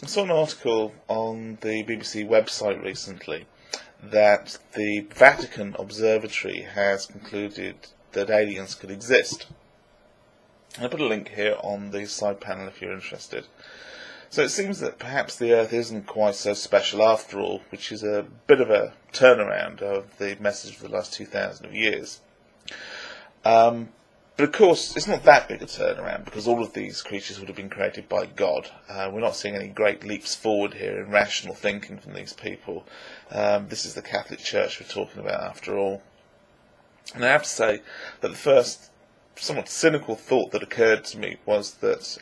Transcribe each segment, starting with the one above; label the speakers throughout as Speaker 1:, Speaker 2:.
Speaker 1: I saw an article on the BBC website recently that the Vatican Observatory has concluded that aliens could exist. I put a link here on the side panel if you're interested. So it seems that perhaps the Earth isn't quite so special after all, which is a bit of a turnaround of the message for the last 2,000 years. But of course, it's not that big a turnaround, because all of these creatures would have been created by God. We're not seeing any great leaps forward here in rational thinking from these people. This is the Catholic Church we're talking about, after all. And I have to say that the first somewhat cynical thought that occurred to me was that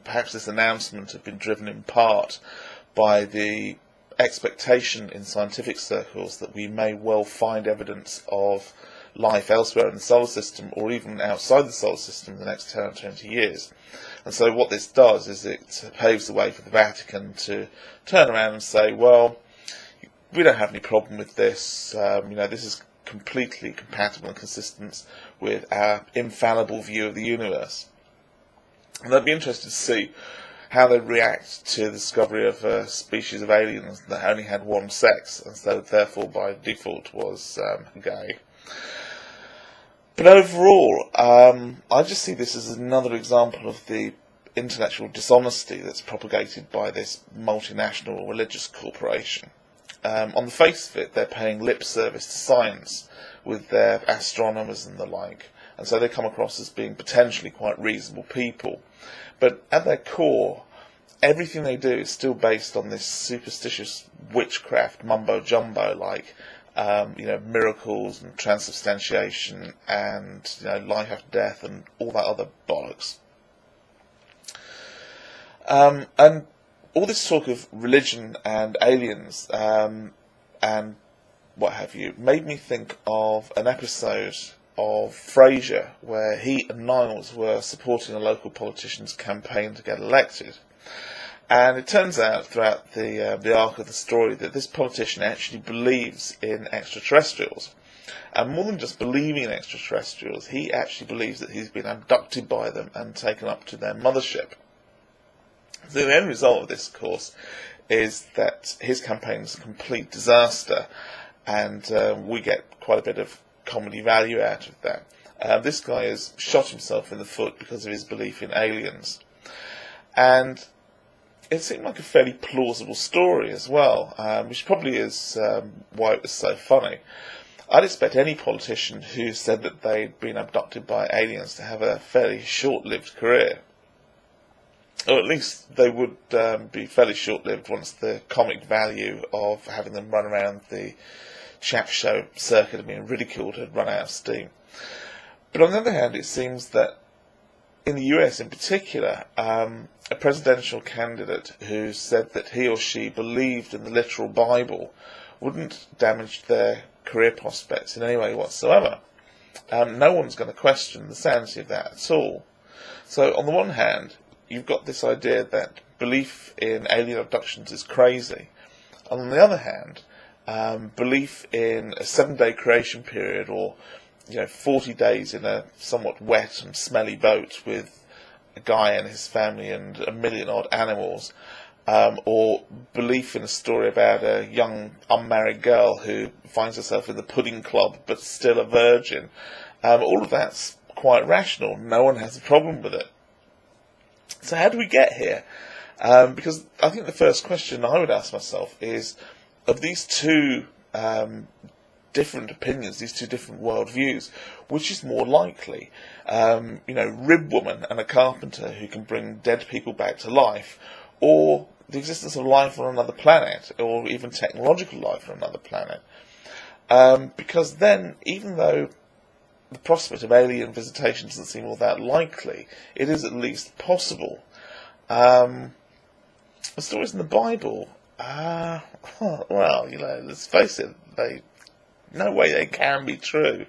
Speaker 1: perhaps this announcement had been driven in part by the expectation in scientific circles that we may well find evidence of life elsewhere in the solar system, or even outside the solar system, in the next 10 or 20 years. And so what this does is it paves the way for the Vatican to turn around and say, well, we don't have any problem with this, this is completely compatible and consistent with our infallible view of the universe. And I'd be interested to see how they react to the discovery of a species of aliens that only had one sex, and so therefore by default was gay. But overall, I just see this as another example of the intellectual dishonesty that's propagated by this multinational religious corporation. On the face of it, they're paying lip service to science with their astronomers and the like, and so they come across as being potentially quite reasonable people. But at their core, everything they do is still based on this superstitious witchcraft mumbo-jumbo, like miracles and transubstantiation and life after death and all that other bollocks. And all this talk of religion and aliens and what have you made me think of an episode of Frasier where he and Niles were supporting a local politician's campaign to get elected. And it turns out throughout the arc of the story that this politician actually believes in extraterrestrials. And more than just believing in extraterrestrials, he actually believes that he's been abducted by them and taken up to their mothership. So the end result of this, of course, is that his campaign is a complete disaster, and we get quite a bit of comedy value out of that. This guy has shot himself in the foot because of his belief in aliens. And it seemed like a fairly plausible story as well, which probably is why it was so funny. I'd expect any politician who said that they'd been abducted by aliens to have a fairly short-lived career. Or at least they would be fairly short-lived once the comic value of having them run around the chat show circuit and being ridiculed had run out of steam. But on the other hand, it seems that in the US in particular, a presidential candidate who said that he or she believed in the literal Bible wouldn't damage their career prospects in any way whatsoever. No one's going to question the sanity of that at all. So on the one hand, you've got this idea that belief in alien abductions is crazy. And on the other hand, belief in a 7-day creation period, or 40 days in a somewhat wet and smelly boat with a guy and his family and a million odd animals, or belief in a story about a young unmarried girl who finds herself in the pudding club but still a virgin, all of that's quite rational. No one has a problem with it. So how do we get here? Because I think the first question I would ask myself is, of these two different opinions, these two different worldviews, which is more likely? Rib woman and a carpenter who can bring dead people back to life, or the existence of life on another planet, or even technological life on another planet? Because then, even though the prospect of alien visitation doesn't seem all that likely, it is at least possible. The stories in the Bible, let's face it, no way they can be true.